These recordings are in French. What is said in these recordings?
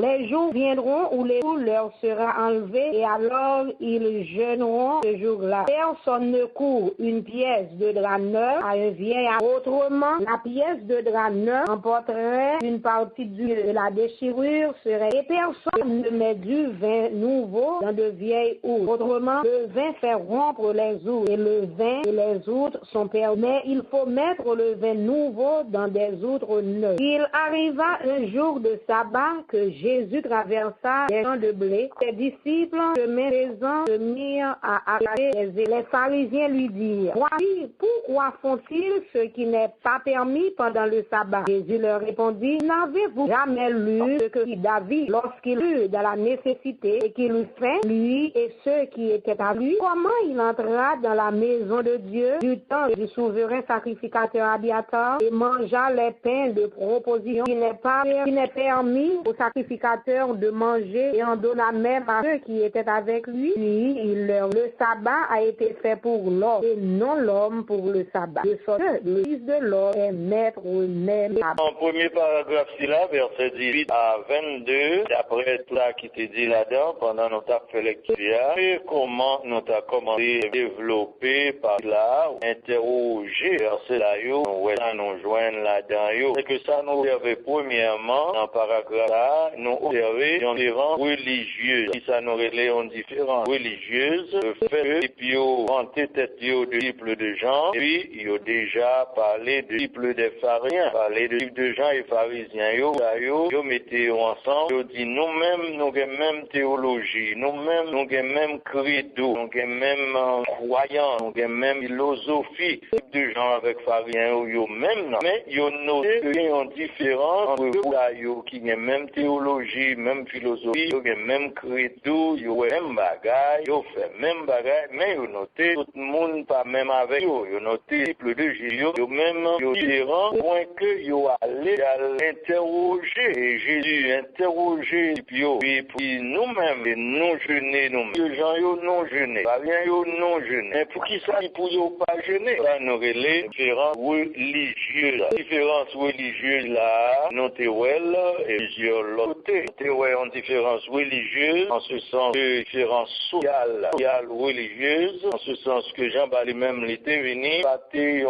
Les jours viendront où les foules leur sera enlevée et alors ils jeûneront ce jour-là. Personne ne court une pièce de drap neuf à un vieillard. Autrement, la pièce de drap neuf emporterait une partie de la déchirure serait et personne ne met du vin nouveau dans de vieilles outres. Autrement, le vin fait rompre les outres et le vin et les outres sont permis. Mais il faut mettre le vin nouveau dans des outres neuves. Il arriva un jour de sabbat que Jésus traversa des champs de blé. Ses disciples, chemin faisant, se mirent à acclamer les pharisiens lui dirent, voici, pourquoi font-ils ce qui n'est pas permis pendant le sabbat? Jésus leur répondit, n'avez-vous jamais lu ce que dit David lorsqu'il fut dans la nécessité et qu'il eut faim, lui et ceux qui étaient à lui? Comment il entra dans la maison de Dieu du temps du souverain sacrificateur Abiatar et mangea les pains de proposition qui n'est permis aux sacrificateurs de manger et en donna même à ceux qui étaient avec lui. Puis le sabbat a été fait pour l'homme et non l'homme pour le sabbat. De sorte que le Fils de l'homme est maître même. En premier paragraphe, c'est là, verset 18 à 22, d'après tout là qui te dit là-dedans, pendant notre fait lecture, et comment nous avons commencé à développer par là, interroger verset là, nous joindre là-dedans, c'est que ça nous servait premièrement, dans le paragraphe là, nous observer une différence religieuse. Si ça nous relève en différence religieuse, le fait que, et puis, vanter tête de disciples de Jean, et puis, il a déjà parlé de disciples des pharisiens, parlé de disciples de Jean et pharisiens, yo mettez ensemble, yo dit, nous-mêmes, nous avons même théologie, nous-mêmes, nous avons même credo, nous avons même croyance, nous avons même philosophie, disciples de Jean avec pharisiens, yo même, mais yo noté qu'il y a une différence entre vous, qui ont même théologie, même philosophie, yo ont même credo, yo même bagaille, yo fait même bagaille, mais yo noté, tout le monde pas même avec yo noté, disciples de Jésus, yo même, yo différent, point que yo allé à l'interroger, et Jésus interroger, puis nous-mêmes, nous jeûner, nous-mêmes, gens yo non jeûner, pas bien yo non jeûner, mais pour qui ça, pour yo pas jeûner, ça nous relève différence religieuse, différence religieuse là, nous t'éwell, et plusieurs côtés, t'éwell en différence religieuse, en ce sens de différence sociale, religieuse, en ce sens que Jean Bali même l'été venu, pâté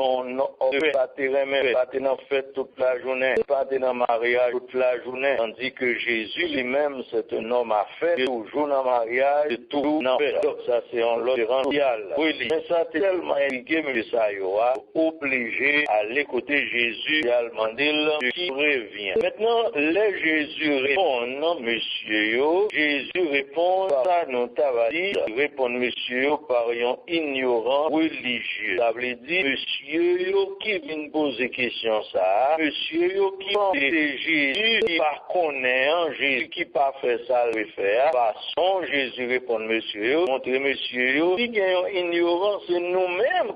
dans fête toute la journée, pâté dans mariage toute la journée, tandis que Jésus lui-même c'est un homme à fête, toujours dans mariage, toujours dans fête. Donc ça c'est en l'autre social. Oui, mais ça c'est tellement indiqué, mais ça y a obligé à l'écouter Jésus et à demander ce qui revient. Maintenant, les Jésus répond, non, monsieur, Jésus répond, ça nous t'a dit, répond monsieur par un ignorant religieux. Ça veut dire, monsieur, qui vient poser question ça, monsieur, qui c'est Jésus, qui pas connaît, Jésus qui pas fait ça, le faire, façon, Jésus répond, monsieur, montrez monsieur, qui gagne ignorant, c'est nous-mêmes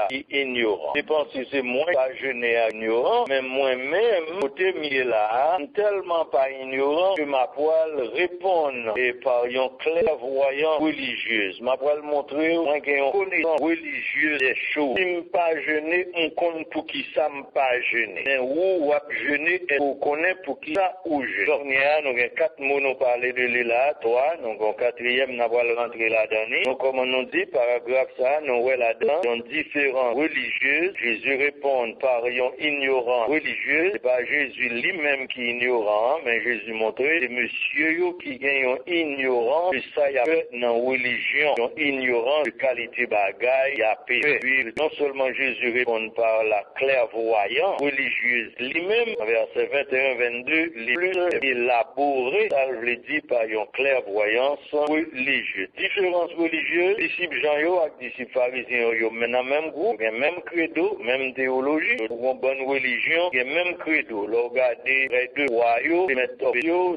qui ignorant. Je pense que c'est moi qui jeûner à ignorant, mais moi-même, côté mieux là, tellement pas ignorant que ma poêle répond et par une clairvoyance religieuse. Ma poêle montrer moi qui une connaissance religieuse des choses. Si je pas jeûner, on compte pour qui ça me pas jeûner. Mais où jeûner et on connaît pour qui ça ou jeûner. Donc nous avons 4 mots nous parler de là, 3, donc en quatrième nous allons rentrer là-dedans. Donc comme on dit paragraphe ça, nous voyons là-dedans, dans différents religieuses, Jésus répond par un ignorant religieux, c'est pas Jésus lui-même qui est ignorant, mais Jésus montre c'est monsieur qui gagne un ignorant, et ça y a fait dans la religion, un ignorant de qualité bagaille, y a péché. Puis non seulement Jésus répond par la clairvoyance religieuse lui-même, verset 21-22, les plus élaborés, ça je l'ai dit par une clairvoyance religieuse. Différence religieuse, disciples Jean avec disciples pharisiens, mais dans le même groupe, il y a même credo, même théologie, une bonne religion, il y a même credo. Regardez les deux royaux,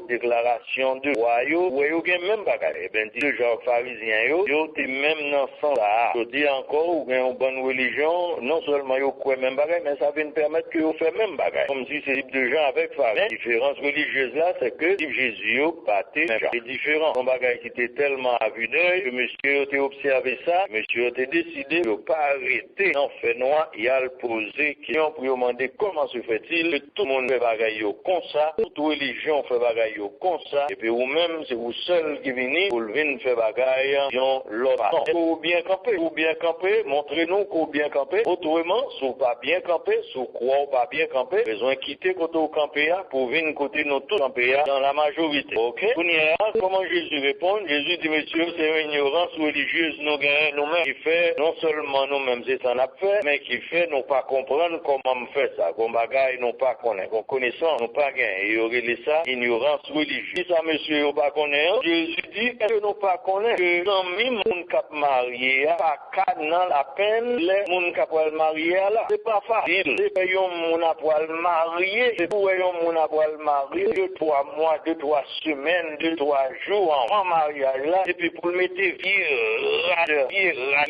déclaration de royaux, il y a même bagage. Eh bien, deux gens pharisiens, ils t'es même dans ce sens-là. Je dis encore, il y a une bonne religion, non seulement ils croient même bagage, mais ça vient permettre qu'ils fassent même bagage. Comme si c'est deux gens avec pharisiens. La différence religieuse là, c'est que si Jésus pâté, c'est différent. Son bagage qui était tellement à vue d'œil, que monsieur a observé ça, monsieur a décidé de ne pas arrêter dans fait noir, il a posé question pour demander comment se fait-il que tout le monde fait bagaille comme ça, toute religion fait bagaille comme ça, et puis vous-même, c'est vous seul qui venez pour venir faire bagaille, yon l'autre. Ou bien camper, montrez-nous qu'on bien camper. Autrement, si vous pas bien camper, si vous croyez pas bien camper, besoin de quitter côté au camper pour venir côté nous tous camper dans la majorité. Ok? Comment Jésus répond? Jésus dit, monsieur, c'est une ignorance religieuse nous gagnons nous-mêmes qui fait, non seulement nous-mêmes c'est ça n'a fait, mais qui fait nous pas comprendre comment on fait ça. Qu'on bagaille, nous pas connaître. Qu'on connaissant, nous pas gagner. Il y aurait ça, ignorance religieuse. Si ça, monsieur, nous pas connaître, Jésus dit que nous pas connaître que dans même moun cap marié, pas cadre dans la peine, les moun cap marié là. C'est pas facile. C'est pas yon moun a poil marié. C'est pour yon moun a poil marié 2-3 mois, 2-3 semaines, 2-3 jours en mariage là. Et puis pour le mettre vieux,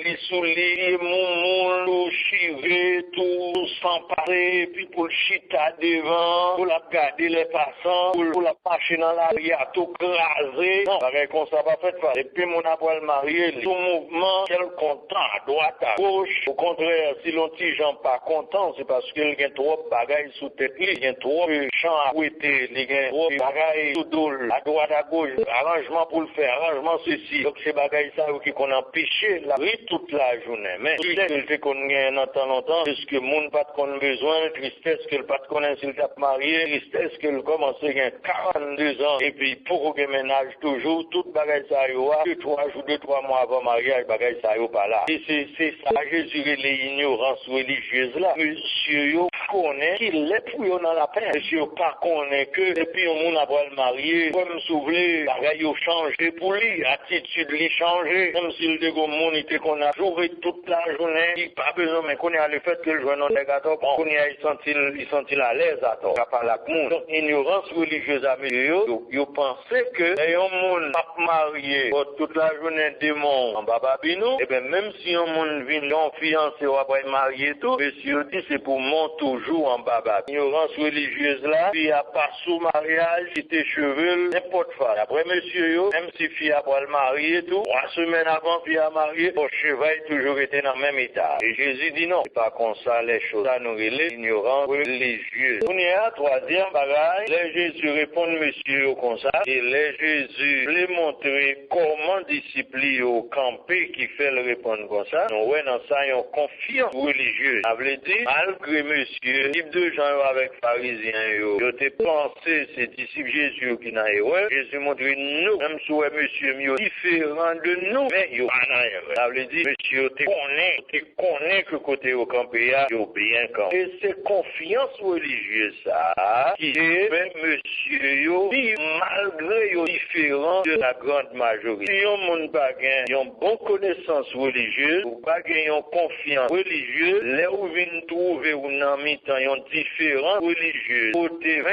les souliers, moun, chivé, tout s'emparer, puis pour le chita devant, pour la garder les passants, pour la marcher dans l'arrière, tout craser. Non, pareil comme ça pas fait faire. Et puis mon apoil marié, tout mouvement, quel content, à droite, à gauche. Au contraire, si l'on dit gens pas content, c'est parce qu'il y a trop de bagailles sous tête, il y a trop de champs à fouetter, il y a trop de bagailles sous doule, à droite, à gauche, arrangement pour le faire, arrangement ceci. Donc ces bagailles ça, qui qu'on empêché la vie toute la journée. Mais tu sais que qu'on gagne dans temps longtemps, parce que moun pas qu'on besoin, tristesse que le pas connaît s'il t'a marié, tristesse que le commence à gagner 42 ans, et puis pour que ménage toujours, toute bagaille ça yo, 2-3 mois avant mariage, bagaille ça yo pas là. Et c'est ça, Jésus les ignorances religieuses là. Monsieur yo connaît qu'il est pour yo dans la peine. Monsieur yo pas connaît que depuis on moun a pas le marié, comme soulever, bagaille yo changé pour lui, attitude lui changé, comme s'il de go moun était qu'on a joué toute la journée, il pas besoin mais qu'on a le fait que le joint dans des gâteaux, bon, qu'on y a il sentit à l'aise à toi, pas la moun. Donc ignorance religieuse à yo pensait que un moun pas marié toute la journée démon en bababino, et bien même si un moun vient en fiancé ou après marié tout, monsieur dit c'est pour mon toujours en babab. Ignorance religieuse là, puis a pas sous mariage, si tes cheveux, n'importe quoi. Après monsieur yo, même si fille après le marié tout, 3 semaines avant fille a marié, mon cheval toujours été dans le même état. Et Jésus dit non, c'est pas comme ça les choses. Ça nous relève ignorance religieuse. On y a troisième bagaille, les Jésus répond monsieur comme ça, et les Jésus les montrer comment discipline au campé qui fait le répondre comme ça. Nous ouais dans ça une confiance religieuse. Ça veut dire malgré monsieur, type de gens avec pharisiens yo te pensé c'est disciple Jésus qui n'a erreur. Jésus montre nous même si monsieur mieux différent de nous, mais yo pas dans erreur. Ça veut dire monsieur te connaît que côté au campé yo bien quand. Et c'est confiance religieuse ça qui fait monsieur yo malgré yo différent de la grande majorité. Si on moun pas gain une bonne connaissance religieuse ou pas gain une confiance religieuse, là où vient trouver ou nan mi-temps yon différent religieux. Côté 20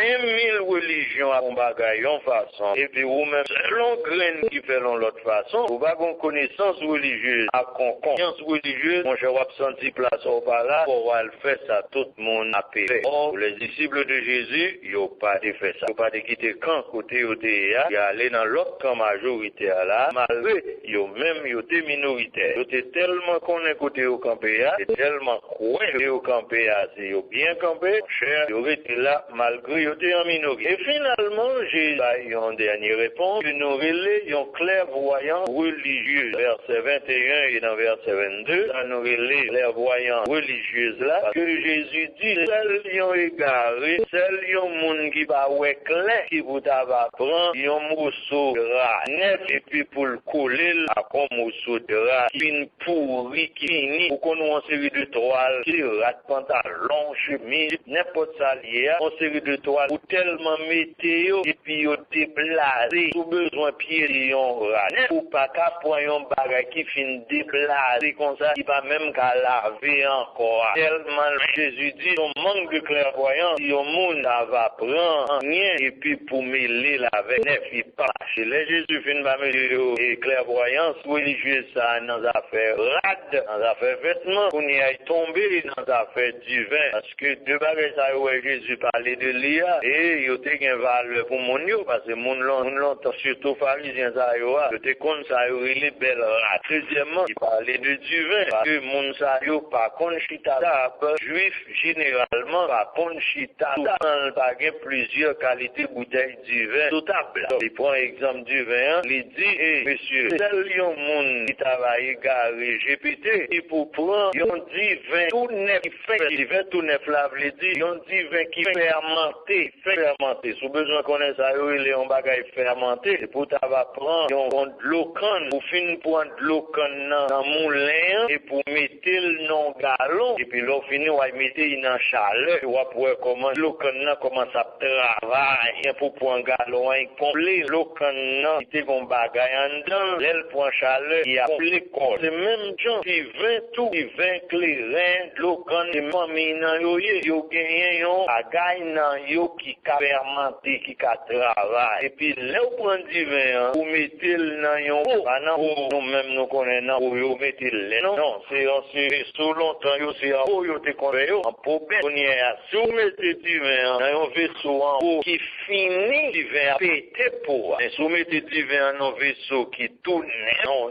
000 religions à un bagay en façon. Et puis ou même selon graine qui fait l'autre façon, ou pas une connaissance religieuse, à confiance religieuse, mon cher absenti place au par là, pour le faire ça tout le monde a payé. Or, les disciples de Jésus, ils n'ont pas fait ça. Ils n'ont pas quitté camp côté au DEA, ils allaient dans l'autre camp majorité là, malgré ils étaient minoritaires. Ils étaient tellement connus côté au campé, et tellement croyants au campé, c'est bien campé, cher, ils étaient là malgré ils étaient en minorité. Et finalement, j'ai une dernière réponse, que nous relayons clairvoyants religieux, verset 21 et dans verset 22, ça nous relayons clairvoyants religieuses là, parce que Jésus dit, seuls yon égaré, seuls yon moun qui va ouais clair, qui vous va prendre, yon mousseau de rat net, et puis pour le coller là, comme mousseau de rat, qui pourri, qui fini, pour qu'on ait une série de toiles, qui rate pantalon, chemise, n'importe ça lié, une série de toiles, ou tellement météo, et puis yon déplacé, tout besoin pied yon rat net, ou pas qu'à point yon bagay qui fin déplacé comme ça, il va même qu'à laver encore, tellement Jésus dit, on manque de clairvoyance, si on monde va prendre rien, et puis pour mêler avec neuf, il passe. Et là, Jésus fait une et clairvoyance religieuse, ça, dans affaires rades, dans affaires vêtements, on y est tombé dans affaires du vin, parce que deux bagages ça où Jésus parlait de l'IA et il y a une valeur pour mon yo parce que mon longtemps surtout pharisiens ça yo a te kon ça yo il est belle rat. Deuxièmement il parlait de du vin parce que mon ça yo pas kon chita juif généralement pas kon chita pas plusieurs qualités bouteilles du vin tout table. Il prend exemple du vin il dit monsieur tel yon moun qui travaille garé GPT et pour prendre yon dit vin tout neuf qui fait vin tout neuf là veut dire yon dit vin qui fermenté sous besoin connaître ça il est un bagage fermenté et pour ta va prendre yon de l'eau canne pour fin prendre de l'eau canne dans moulin et pour mettre le non galon et puis l'eau fini on va mettre dans chaleur tu vois pour comment l'eau canne comment ça travaille pour prendre galon complet l'eau canne qui te gon bagage en dedans elle prend chaleur il y a les corps c'est même gens qui vin tout qui vin clairin l'eau canne famille nan yo gagné yon bagage nan yo qui fermenté qui travaille et puis là on prend du vin pour mettre dans yon nous même nous connaissons pour yo mettre non c'est sous longtemps yo c'est yo te connaît yo en problème on y a sous mettre du vin dans un vaisseau en haut qui finit du vin pété pour et sous mettre du vin dans un vaisseau qui tourne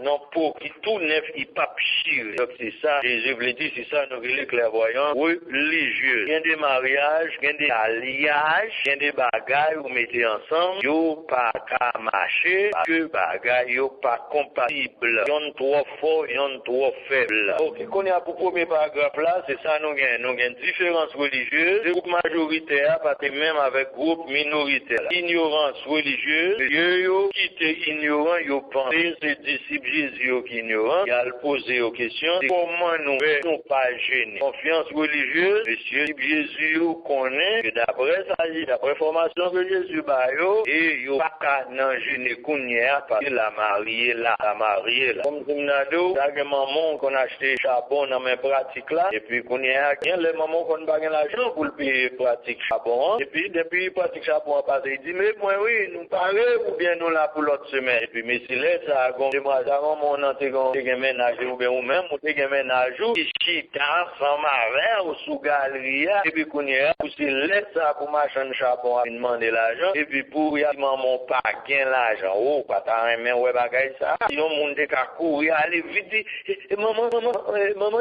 non pour qui tourne il pas chier donc c'est ça Jésus veut dire c'est ça nous les clairvoyants religieux il y a des mariages il y a des alliages il y a des bagages vous mettez ensemble yo pas qu'à marcher parce que bagages yo pas compatible yon trop fort yon trop faible OK qu'on a pour premier paragraphe là c'est ça nous gagne différence religieuse le groupe majoritaire pas même avec groupe minoritaire ignorance religieuse yo qui était ignorant yo penser c'est disciples Jésus qui ignorant il a posé aux questions comment nous pas gêner confiance religieuse monsieur Jésus connaît que d'après formation que Jésus ba yo et yo pas nan gêner kounya parce que la mariée là comme Zimnado ça que maman qu'on acheté charbon dans mes pratiques là et puis kounya les mamans qu'on pas l'argent pour le payer pratique charbon et puis depuis pratique charbon passé il dit mais moi oui nous parler ou bien nous là pour l'autre semaine et puis mais si là ça gon moi ça mon te ménage ou bien ou même ou te ménage ou chita sans marin ou sous galerie et puis kounya ou si là ça pour machin charbon à demander l'argent et puis pour y a maman pas gain l'argent ou pas ta main ouais bagay ça yon monde ka courir aller vite maman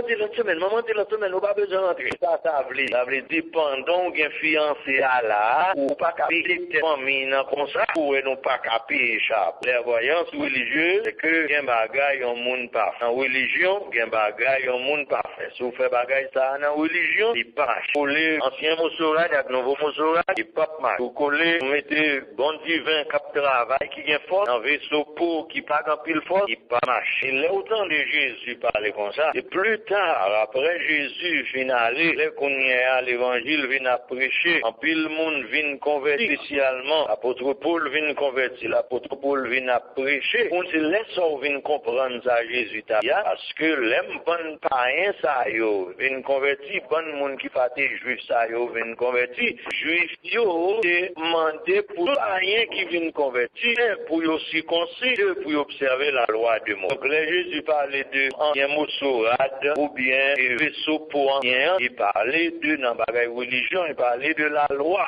dit l'autre semaine on pas besoin rentrer ça veut dire pendant gain fiancé à là ou pas caper famille nan comme ça ou non pas caper échappe les voyances religieuses c'est que gain bagay yon monde pas en religion gain bagay yon monde pas fait si vous fait bagay ça en religion il pas coller ancien mosora avec nouveau mosora il pas mal vous coller mettez bon divin cap travail qui gain fort dans vaisseau pour qui pas en pile fort il pas marche il est autant de Jésus parler comme ça et plus tard après Jésus finalé les qu'on y a l'évangile vient à prêcher en pile monde vient convertir spécialement apôtre Paul vient convertir l'apôtre Paul vient à prêcher on se laisse on vient comprendre ça Jésus parce que l'aime bon païen ça yo vient convertir bon monde qui pas juif ça yo vient convertir juif yo demandé pour païen qui vient convertir pour aussi considérer pour observer la loi de Moïse. Donc là Jésus parlait de ancien moussorade ou bien vaisseau pour ancien, il parlait de dans bagay religion, il parlait de la loi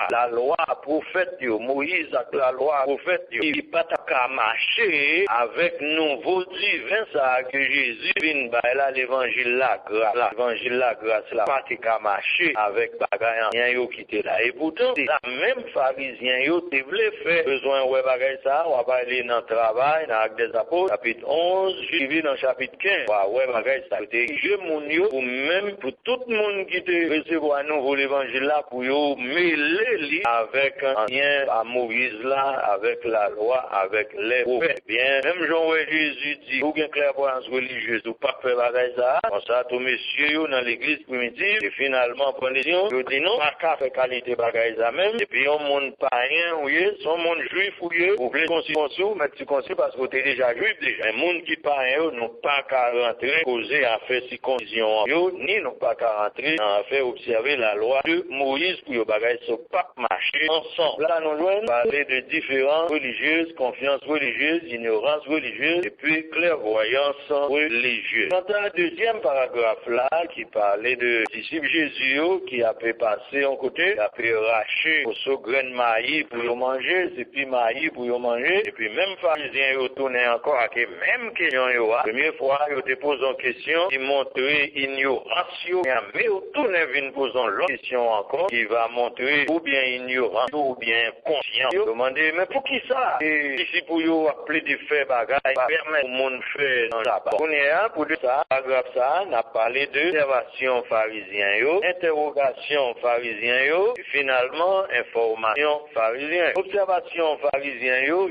prophète Moïse avec la loi prophète il pas qu'à marcher avec nouveau divin ça que Jésus vient là l'évangile la grâce là pas qu'à marcher avec bagay ancien yo qui était là et pourtant la même pharisien yo te voulait faire besoin ouais bagay ça on va parler dans travail dans Actes des Apôtres chapitre 11 suivi dans chapitre 15 ouais bagay ça était je mon yo ou même pour tout le monde qui te recevoir un nouveau l'évangile là pour yo mêler avec un lien à Moïse là avec la loi avec les prophètes bien même Jean Jésus dit ou bien clairvoyance religieuse ou pas faire bagay ça comme ça tout monsieur yo dans l'église primitive et finalement prenez yo dit non pas qu'à faire qualité bagay ça même et puis on monde païen ou son monde juif ou vous voulez conçu mais tu conçu parce que tu es déjà juif déjà un monde qui païen n'ont pas qu'à rentrer causer à faire circoncision yo ni n'ont pas qu'à rentrer à faire observer la loi de Moïse pour yo bagay so pas marcher ensemble là nous joignent parler de différences religieuses confiance religieuse ignorance religieuse et puis clairvoyance religieuse religieux. Quant à deuxième paragraphe là, qui parlait de disciples Jésus qui a pu passer en côté, a pu racher au grain de maïs pour y manger, et puis maïs pour y manger, et puis même pharisiens ils tourné encore à même question yo. Première fois, ils te posent une question qui montre ignorance, mais ils tourne vient poser l'autre question encore qui va montrer ou bien ignorant ou bien conscient. Ils demandent mais pour qui ça? Et ici pour vous appeler des faits bagages, permettre au monde faire dans la bas. On est là pour de ça, paragraphe ça, on a parlé de observation pharisien yo, interrogation pharisien yo, et finalement information pharisien. Observation pharisien yo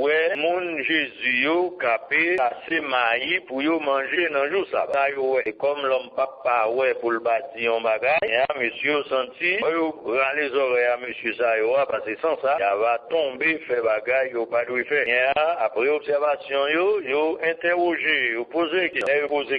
ouais, mon Jésus yo capé assez maïs pour yo manger dans jour ça. Et comme l'homme papa ouais pour le bâtir en bagage, et monsieur senti, yo rend les oreilles à monsieur ça yo parce que sans ça, il va tomber faire bagage yo pas doit faire. Et après observation yo interroger, yo poser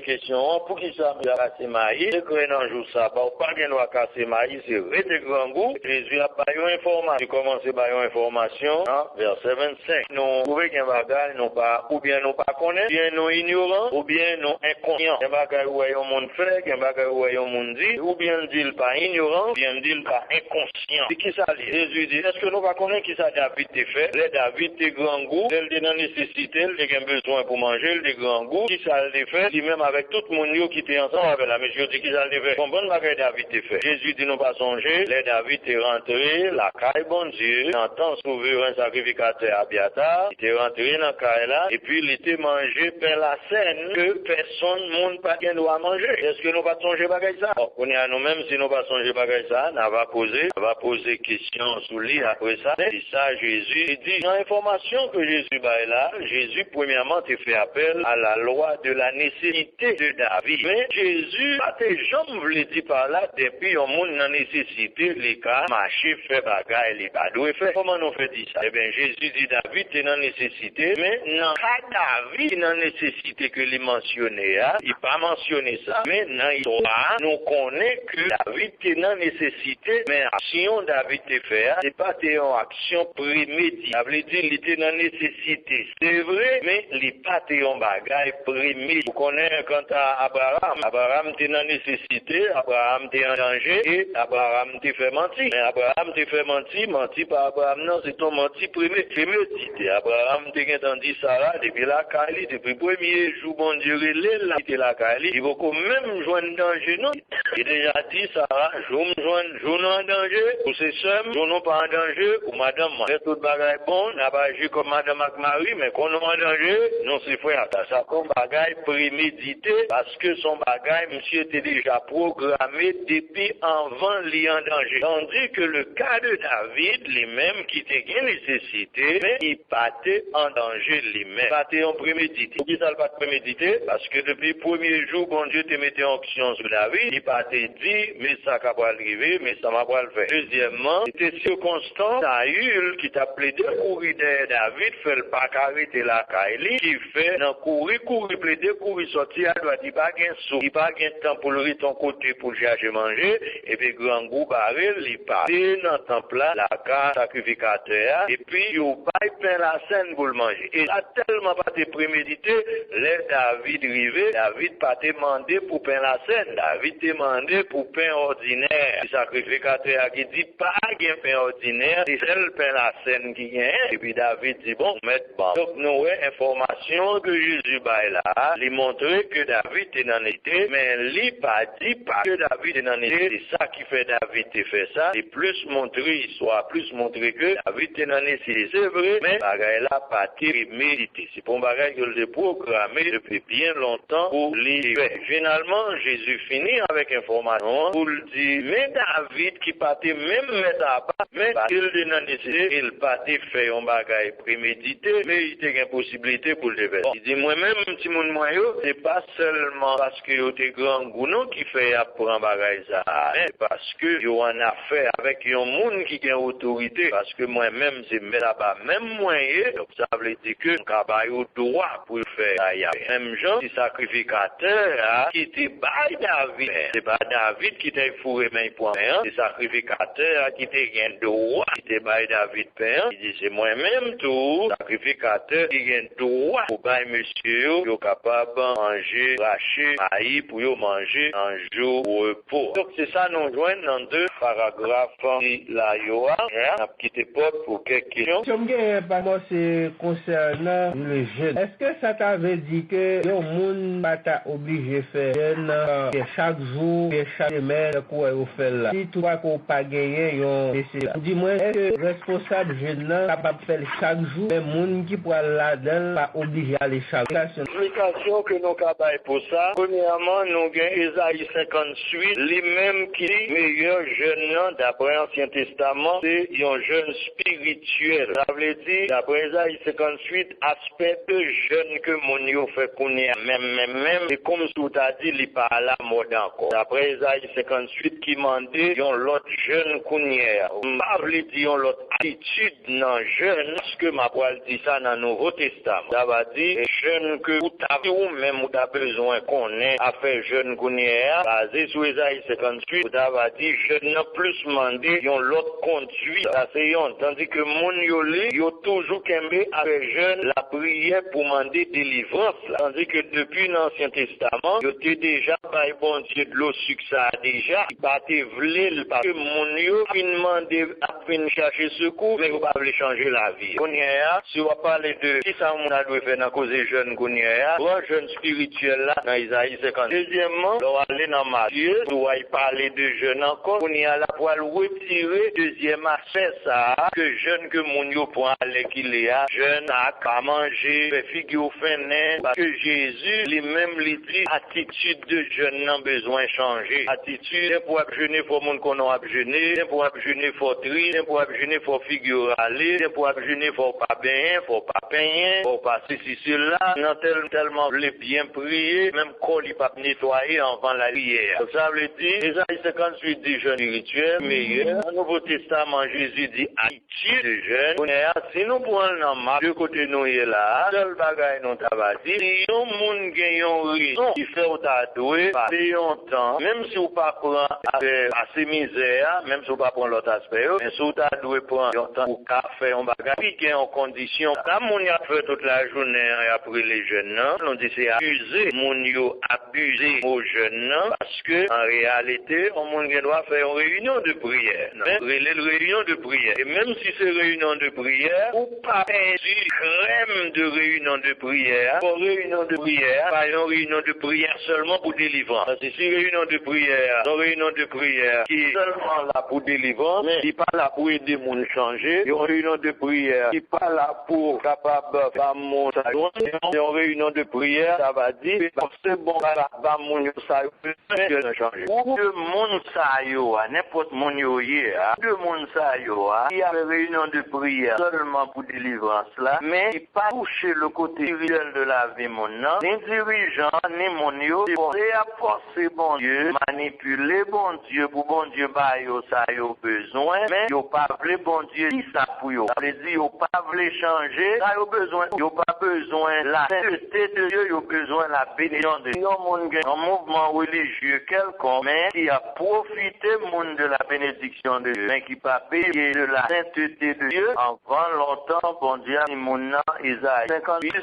question, pour qui ça me casser maïs, c'est que dans jour ça, pas gen doit casser maïs, c'est rete grand goût. Jésus a pas eu information. Il commence par une information, verset 25. Nous trouvons qu'un bagage non pas ou bien nous pas connaître, bien nous ignorants ou bien nous inconscients. Un bagage où un monde fait, un bagage où un monde dit, ou bien dit pas ignorant, bien dit pas inconscient. C'est qui ça dit? Jésus dit, est-ce que nous pas connaître qui ça David te fait? Le David te grand goût, il est dans nécessité, il a besoin pour manger, il est grand goût, qui ça le fait? Lui même avec tout le monde qui était ensemble avec la monsieur dit qui ça le fait? Comprendre bagage David te fait. Jésus dit nous pas songer, le David est rentré, la caille bon Dieu, en tant souverain sacrificateur Abiatar, il est rentré dans la caille là, et puis il était mangé par la scène que personne monde pas bien doit manger. Est-ce que nous pas songer bagage ça? On est à nous-mêmes si nous pas songer bagage ça, on va poser question sur lui après ça. Et ça Jésus il dit dans l'information que Jésus va là, Jésus premièrement te fait appel à la loi de la nécessité de David. Mais Jésus pas tes jambes voulait dire par là depuis un monde dans nécessité les cas marcher fait bagage les pas doit faire. Comment nous fait dire ça? Eh bien Jésus dit David est dans nécessité, mais dans cas David dans nécessité que les mentionné il pas mentionné ça, mais dans l'histoire nous connaît que David est dans nécessité, mais action David te fait c'est pas une action préméditée. Ça veut dire il était dans nécessité. C'est vrai, mais il n'est pas un bagage prémédité. Vous connaissez quant à Abraham était dans nécessité, Abraham était en danger et Abraham te fait mentir. Mais Abraham te fait mentir par Abraham non, c'est ton menti prémédité. Abraham te entendu Sarah depuis la Kali, depuis le premier jour bon Dieu là était la Kali. Il faut même joindre danger non. Il déjà dit Sarah, je me joindre en danger, ou c'est seul, je n'ai pas en danger, ou madame, c'est tout bagage bon, n'a pas agi comme madame avec Marie, mais qu'on est en danger, non c'est frère. Ça comme bagage prémédité, parce que son bagage, monsieur était déjà programmé depuis avant l'y en danger. Tandis que le cas de David, lui-même, qui était une nécessité, mais il partait en danger lui-même. Partait en prémédité. Pourquoi ça ne pas prémédité? Parce que depuis le premier jour, bon Dieu te mettait en action sur David, il partait dit, mais ça va pas arriver, mais ça m'a pas le faire. Deuxièmement, c'était circonstance, Saül qui t'a plaidé courir derrière David, fait le pas arrêter la Kaili, qui fait, dans courir, plaider, courir, sortir, à droite, il pas gain sou, il pas gain temps pour le ton côté pour chercher manger, et puis grand goût barrel, il part dans le temple là, la carte sacrificateur, et puis il pas peint la scène pour le manger. Et ça tellement pas été prémédité, les David rivé, David pas demandé pour peindre la scène, David demandé pour peindre ordinaire. Le sacrificateur qui dit pas gain peint ordinaire, c'est seul peint la scène qui gagne. Et puis David dit bon, mettre bon. Donc nous avons information que Jésus baille là, lui montrer que David est dans l'été, mais lui pas dit pas que David est dans l'été. C'est ça qui fait David te fait ça. Et plus montrer histoire, plus montrer que David est dans l'été. C'est vrai, mais bagaille là pas médité. C'est pour bagaille que le programmé depuis bien longtemps pour les faire. Finalement, Jésus finit avec information pour le dire, mais David qui partait même mettre à part, mais il est dans l'été, il partait faire un bagaille prémédité, mais il était une possibilité pour le faire. Il dit, moi-même, petit monde moyen, c'est pas seulement parce que il était grand gounon qui fait apprendre bagaille ça, mais parce que il y a une affaire avec un monde qui a autorité, parce que moi-même, c'est là-bas, même moyen, donc ça veut dire que on a droit pour le faire. Même gens, les sacrificateurs, qui étaient by David, c'est pas David qui était fourré, mais point, les sacrificateurs qui étaient un droit, qui étaient by David père, il dit, c'est moi-même tout, sacrificateur qui a un droit pour bailler monsieur, qui est capable capable de manger, racher, haï pour yo manger un jour au repos. Donc c'est ça nous joignent dans deux paragraphes de la Yoa. On a quitté porte pour quelques questions. C'est concernant le jeûne. Est-ce que ça t'avait dit que le monde va t'obliger à faire jeûne chaque jour, chaque semaine, quoi vous faites là? Si tu vois qu'on pas gagné, dis-moi, est-ce que le responsable jeûne là capable de faire chaque jour, le monde qui pourra là-dedans pas obligé à aller chaque jour? L'explication que nous avons pour ça, premièrement, nous avons Ésaïe 58, lui-même qui dit meilleur jeûne d'après l'Ancien Testament, c'est un jeûne spirituel. Ça veut dire, d'après Ésaïe 58, aspect de jeûne que mon yo fait connaître, même, et comme tout a dit, il n'est pas à la mode encore. D'après Ésaïe 58, qui m'a dit, yon l'autre jeûne connaître. Pas veut dire l'autre attitude dans jeûne, parce que ma poil dit ça dans le Nouveau Testament. Ça va dire, jeûne que ou même ou t'as besoin qu'on ait à faire jeûne connaître, basé sur Ésaïe 58, ça va dire, jeûne n'a plus demandé, yon l'autre conduit, ça c'est yon, tandis que mon yo toujours qu'aimé à faire jeûne la prière pour demander délivrance. Tandis que depuis l'Ancien Testament, yo t'es déjà par bon Dieu de l'eau succès déjà, il pas te vle parce que mon yo fin demander à fin chercher secours, mais vous pas voulez changer la vie. Connaître, si on va parler de qui ça on a doit faire dans cause jeune connaître, un jeune spirituel là dans Isaïe 50. Deuxièmement, on va aller dans Matthieu, on va parler de jeûne encore, on y a la poil retirer deuxième aspect ça que jeune que mon yo pour aller qu'il est jeune à pas manger, fait figure fin parce que Jésus lui-même lui dit attitude de jeune n'a besoin changer. Attitude pour jeûner pour monde qu'on a jeûner, pour jeûner faut triste, pour jeûner faut figure aller, pour jeûner faut pas bien, faut pas payer, faut pas ceci cela, non tellement les bien prier, même qu'on il pas nettoyer avant la prière. Donc ça veut dire Ésaïe 58 dit jeûne spirituel meilleur. Dans le Nouveau Testament Jésus dit attitude de jeûne. Si nous prenons dans ma deux côtés nous est là, seul bagaille non t'ava dit, si yon moun gen yon raison qui fait ou ta doué, passer yon temps, même si ou pas prend assez misère, même si ou pas prend l'autre aspect, mais si ou ta doué prend yon temps pour faire un bagaille, puis gen en condition, quand moun y a fait toute la journée après les jeunes, on dit c'est abuser, moun yo abuser aux jeunes, parce que en réalité, on moun gen doit faire une réunion de prière. Les réunions de prière. Et même si c'est réunion de prière, ou pas du crème de réunion de prière, pour réunion de prière, pas une réunion de prière seulement pour délivrance. Parce que si réunion de prière, une réunion de prière qui est seulement là pour délivrance, mais qui n'est pas là pour aider les gens à changer, une réunion de prière qui n'est pas là pour capable de faire mon salut, une réunion de prière, ça va dire, c'est bon, là, mon salut, je changer. Deux monde sayo, n'importe mon yo deux monde sayo, il y a une réunion de prière seulement pour délivrance là, mais il pas toucher le côté spirituel de la vie mon nom, ni dirigeant, ni mon yo, c'est à forcer bon Dieu, manipuler bon Dieu pour bon Dieu bah yo ça yo besoin, mais yo pas vle bon Dieu si ça pour yo. Ça veut dire yo pas vle changer, ça yo besoin, yo pas besoin la sainteté de Dieu, yo besoin la bénédiction de Dieu. Un mouvement religieux quelconque, mais qui a profité monde de la bénédiction de Dieu, mais qui pas payé de la sainteté de Dieu avant longtemps, bon Dieu, mon nom, Isaïe. 58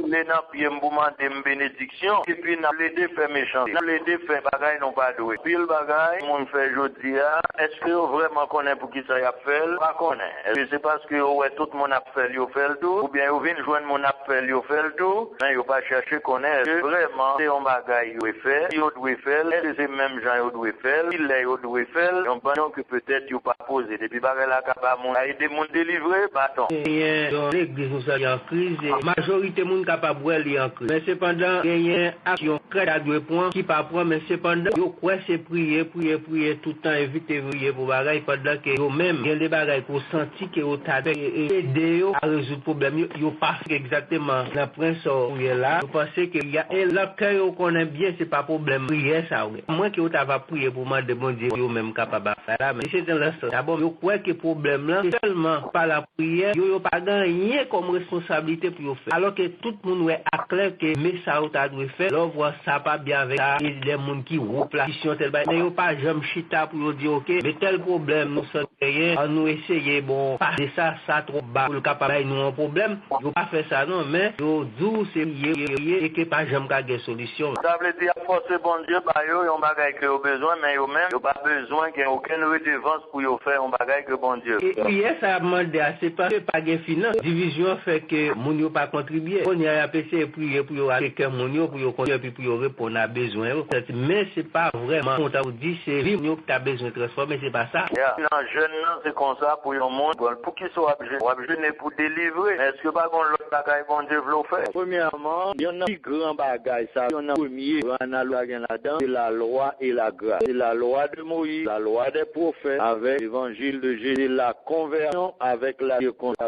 les n'a pied mouvement de bénédiction, et puis n'a les deux fait méchant. N'a les deux fait bagaille non pas doué. Puis le bagaille, mon fait jodi, est-ce que vraiment connaît pour qui ça y a fait? Pas connaît. Est-ce que c'est parce que ouais, tout le monde a fait le tout, ou bien vous venez joindre mon appel le tout, mais vous pas chercher connaître. Vraiment, c'est un bagaille vous fait, vous doit faire, est-ce que c'est même gens vous doit faire, il est vous doit faire, on pense que peut-être vous pas poser. Depuis bagaille la capable mon aider mon délivrer, bâton. L'église nous est en crise, la majorité monde capable aller en crise. Mais cependant, il y a une action très à deux points qui pas prendre, mais cependant, yo quoi c'est prier tout le temps, éviter prier pour bagaille pendant que yo même il y a des bagailles qu'on senti que au t'a aider à résoudre problème, yo pas exactement la prince prier là. Je pense qu'il y a un là que yo connaît bien, c'est pas problème prier ça. Moi que t'a va prier pour demander bon Dieu yo même capable de faire là, mais c'est dans l'instant. D'abord, yo croit que problème là c'est seulement par la prière, yo pas gagné comme responsabilité pour yo faire. Alors que tout le monde est clair que mais ça t'a dû faire, là voir ça pas bien avec ça, il y a des gens qui roupent la question tel bail, mais pas jamais chita pour dire OK, mais tel problème nous sommes rien, nous essayer bon passer ça trop bas pour le capable nous un problème, yo pas faire ça non, mais yo dou c'est et que pas jamais ka solution. Ça veut dire forcer bon Dieu ba yo yon bagay que yo besoin mais yo même yo pas besoin qu'il y ait aucune redevance pour yo faire un bagay que bon Dieu. Et prière ça demande c'est pas gain finance, division fait que moun yo pas contribuer. On y a appelé prier pour yo avec moun yo pour yo contribuer pour yo répondre à besoin. Mais c'est pas vraiment on t'a dit c'est lui yo qui a besoin de transformer, c'est pas ça. Non, jeune c'est comme ça pour yon monde pour qu'il soit obligé pour délivrer. Est-ce que pas qu'on l'autre bagay bon Dieu veut faire? Premièrement, il y en a un grand bagay ça. Il y en a premier là-dedans, c'est la loi et la grâce. C'est la loi de Moïse, la loi des prophètes avec l'évangile de Jésus, la conversion avec la circoncision.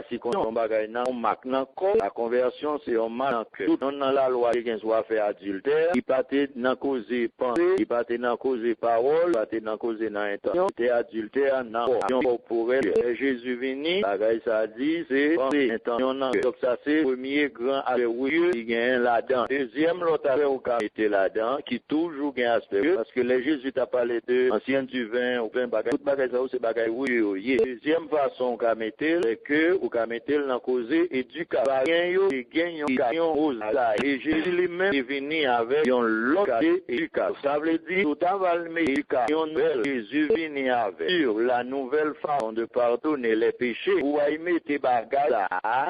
La conversion c'est un mal que tout dans la loi qui soit fait adultère, il pas dans causer penser, il pas dans causer parole, il pas dans causer dans intention, c'est adultère dans corporel. Jésus venu, bagay ça dit c'est intention. Donc ça c'est premier grand aspect il gagne là-dedans. Deuxième l'autre aspect où était là-dedans qui toujours gagne aspect parce que les Jésus t'a parlé de ancien du vin ou vin bagay, tout bagay ça c'est bagay oui. Deuxième façon qu'a mettre c'est que ou qu'a mettre dans causer éducation yo et gagne aux et Jésus lui-même est venu avec un l'autre éducation. Ça veut dire tout aval éducation Jésus venu avec sur la nouvelle façon de pardonner les péchés ou à mettre bagay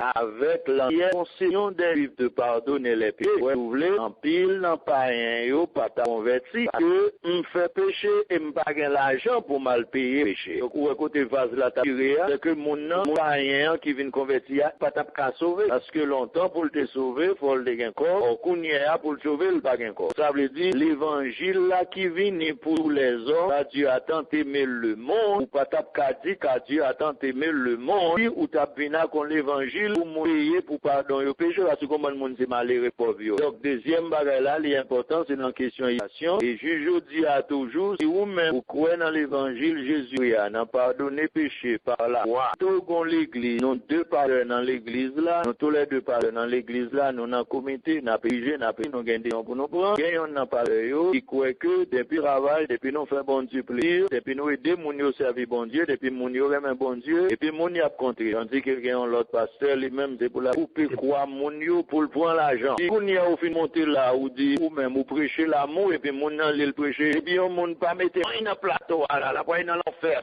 avec l'ancienne conception des livres de pardonner les péchés. Vous voulez en pile dans païen yo pas ta converti que on fait péché et me pas gain l'argent pour mal payer péché. Donc ou côté vase la tiré c'est que mon païen qui vient convertir pas ta ka sauver parce que longtemps pour te sauver faut le gain corps au kounya pour le sauver le pas gain corps. Ça veut dire l'évangile là qui vient pour tous les hommes, Dieu a tant aimé le monde ou pas ta ka dit que Dieu a tant aimé le monde ou ta bina con l'évangile pour mourir pour pardon yo péché parce que comment le monde c'est malheureux pauvre. Donc deuxième bagage là l'important c'est dans question éducation et juge dit à toujours si vous même vous croyez dans l'évangile Jésus a n'a pardonné péché par la foi. Tout gon l'église nous deux pardons dans l'église là nous tous les deux pardons dans l'église là nous dans comité n'a péché n'a pas nous gagner pour nous prendre gagnons n'a pas yo qui croit que depuis travail depuis nous fait bon Dieu plaisir depuis nous aider moun yo servir bon Dieu depuis moun yo remet bon Dieu et puis moun y a contré on dit que gagnons l'autre pasteur lui-même c'est pour la couper quoi moun yo pour le prendre l'argent si moun y a au fin monter là ou dit ou même ou prêcher l'amour et puis moun nan le prêcher et puis on moun pas mettre un plateau là la pour dans l'enfer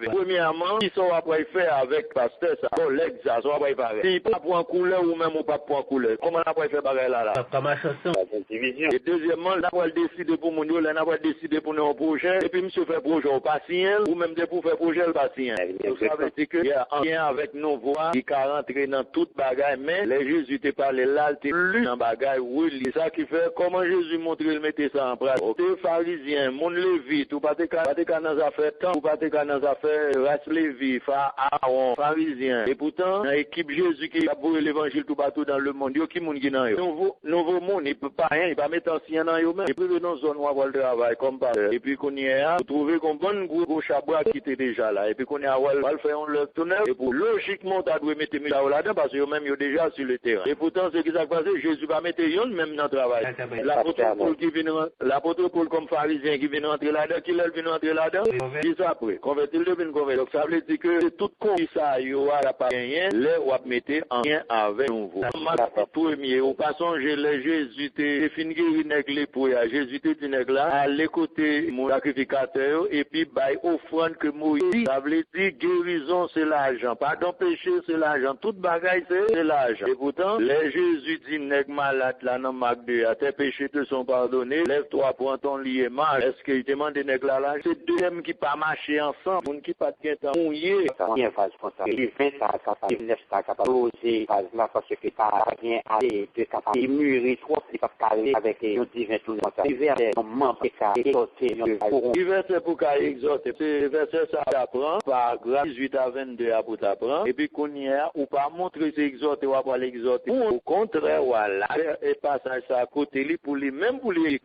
premièrement ils sont après faire avec pasteur ça collègue ça soit après faire si pas pour couleur ou même ou pas pour couleur comment on après faire bagarre là comme chanson et deuxièmement là on décider pour moun yo là on va décider pour nos projets et puis monsieur fait projet au patient ou même pour faire projet le patient ça veut dire que il y a un lien avec nos voix qui rentrer dans toute bagarre mais les Jésus te parlé là te lu dans bagarre oui c'est ça qui fait comment Jésus montre il mettait ça en pratique les pharisiens mon lévite ou pas te dans affaire temps ou pas te dans affaire race lévite Aaron pharisien et pourtant dans équipe Jésus qui a brûlé l'évangile tout partout dans le monde yo qui moun qui dans yo nouveau monde il peut pas rien il va mettre ancien dans yo même et puis dans zone où on va le travail comme par et puis qu'on y a trouver qu'on bon gros chabra qui était déjà là et puis qu'on y a va le faire le tunnel et pour logiquement tu dois mettre là-dedans parce que yo même yo déjà sur le terrain et pourtant ce qui s'est passé Jésus va mettre yon même dans le travail l'apôtre Paul qui vient l'apôtre Paul comme pharisien qui vient rentrer là-dedans qui vient rentrer là-dedans qui ça après convertir le vient convertir donc ça veut dire que tout con ça yo a pas rien les ou mettre en lien avec nouveau premier au pas songer les Jésus te fin guéri nèg les pour Jésus te dit nèg là aller côté mon sacrificateur et puis bail offrande que Moïse ça veut dire guérison c'est l'argent pardon péché c'est l'argent toute bagaille c'est l'argent et pourtant les Jésus dit nèg malade là dans Marc 2 à tes péchés te sont pardonnés lève-toi prends ton lit et marche est-ce qu'il demande nèg là c'est deux hommes qui pas marcher ensemble pour qui pas de temps mouiller bien phase comme ça il fait ça capable laisse ça capable oser phase là parce que pas rien aller de capable mûrir trop c'est pas calé avec le divin tout ça vers moment que ça exhorter le verset pour qu'a exhorter c'est verset ça apprend par grâce 18 à 22 à pour t'apprendre et puis qu'on y a ou pas montrer c'est exhorter ou pas l'exhorter au contraire voilà et passage ça à côté lui pour lui même pour lui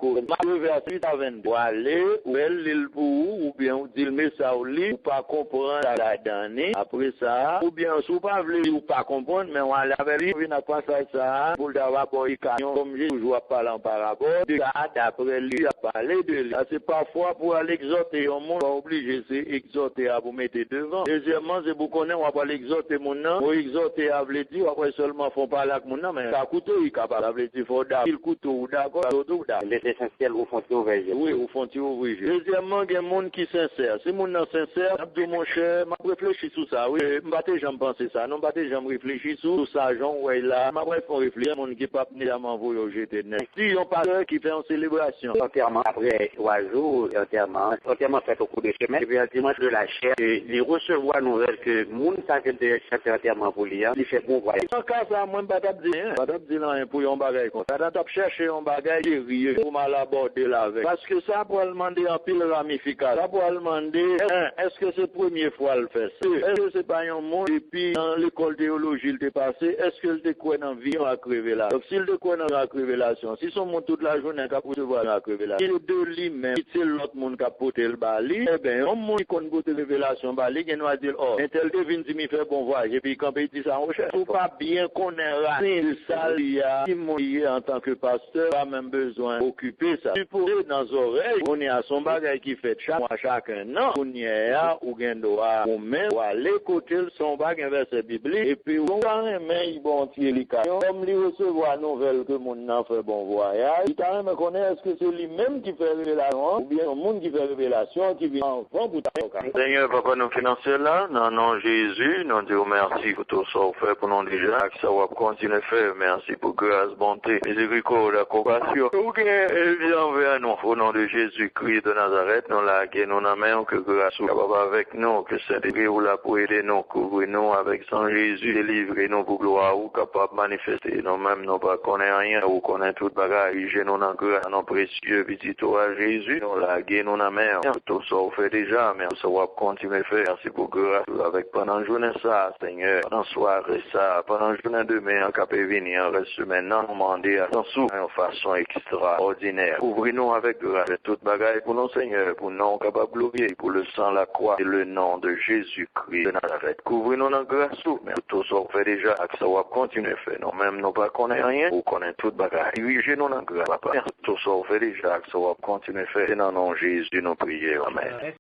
verset 18 à 22 ou aller ou elle pour ou bien ou dire mais ça ou lui ou pas comprendre la dernière après ça ou bien sous pas vouloir ou pas comprendre mais on aller avec lui vient passage ça pour d'avoir pour comme j'ai toujours parlé en parabole, de d'après lui, à parler de lui. C'est parfois pour aller exhorter un monde, pas obligé, c'est exhorter à vous mettre devant. Deuxièmement, c'est pour connaître, on va pas l'exhorter mon nom, ou exhorter à vous dire, après seulement, faut parler avec mon nom, mais ça coûte, il est capable, ça veut dire, faut d'accord, il coûte, ou d'accord, tout d'accord. L'essentiel, au fond, c'est ouvert. Oui, au fond, tu ouvres. Deuxièmement, il y a un monde qui est sincère. Si mon nom sincère, je mon cher, je réfléchis sur ça. Oui, je ne jamais penser ça. Non, je jamais réfléchir sur ça, Jean, ouais, là. Je faut réfléchir, mon qui n'est pas venu à m'envoyer au GTN. Si on parle qui fait une célébration. Entièrement, après 3 jours, entièrement fait au cours de semaine, et puis un dimanche de la chair, il recevoir nouvelle que moun ça que de chaque entièrement pour lui, il fait bon voyage. En cas ça, moi, je ne vais pas dire rien pour un bagage comme ça. Je vais chercher un bagage sérieux pour m'aborder là avec. Parce que ça pour demander en pile ramification. Ça pour demander, est-ce que c'est la première fois le fait ça? Est-ce que c'est pas un monde, et puis dans l'école théologie, il t'est passé, est-ce qu'il te croit dans la vie à révélation? Donc s'il te croit dans la révélation, si son monde toute la journée qui a recevoir la révélation, il est de lui-même, si c'est l'autre monde qui a porté le bali, eh bien, un monde qui connaît la révélation bali, il va dire, oh, un tel devine dit, il fait bon voyage, et puis quand il dit ça en recherche, faut pas bien connaître ça, il y a, en tant que pasteur, pas même besoin d'occuper ça. Tu pourrais dans les oreilles, on est à son bagage qui fait chacun, non, on y est à, ou bien doit, ou même, ou aller côté son bagage verset biblique, et puis, on va remettre, bon, comme lui recevoir nouvelle que mon n'a fait bon voyage, il t'a même connaître est-ce que c'est lui-même qui fait révélation, ou bien le monde qui fait révélation, qui vient en fond pour ta. Seigneur, papa, nous financer là, dans le nom de Jésus, nous disons merci pour tout ça fait pour nous déjà, que ça va continuer à faire, merci pour grâce, bonté, miséricorde, compassion. Ok, et viens vers nous, au nom de Jésus-Christ de Nazareth, nous la nous n'amènons que grâce soit avec nous, que Saint-Esprit ou la pour aider nous, couvrir-nous avec son Jésus, délivrer-nous pour gloire ou capable de manifester, nous-mêmes, nous pas connaît rien, ou connaît tout bagage, nous dans grâce, nos précieux petit toi Jésus, nous la nous n'amènons, tout ça on fait déjà, mais ça va continuer à faire, merci pour grâce, avec pendant la journée ça, Seigneur, pendant soirée ça, pendant la journée demain, en capé venir, reste maintenant, nous demander à ton sou, en façon extraordinaire. Ouvrez-nous avec grâce, toute bagaille pour nos Seigneur, pour nous capables de glorifier, pour le sang, la croix, et le nom de Jésus-Christ de Nazareth. Couvrez-nous dans grâce, mais tout ça on fait déjà, que ça va continuer à faire, nous-mêmes, nous pas connaît rien, ou connaît toute bagaille. Dirigez-nous dans grâce, papa. Tout ça on fait déjà, que ça va continuer à faire, et dans le nom de Jésus, nous prions. Amen.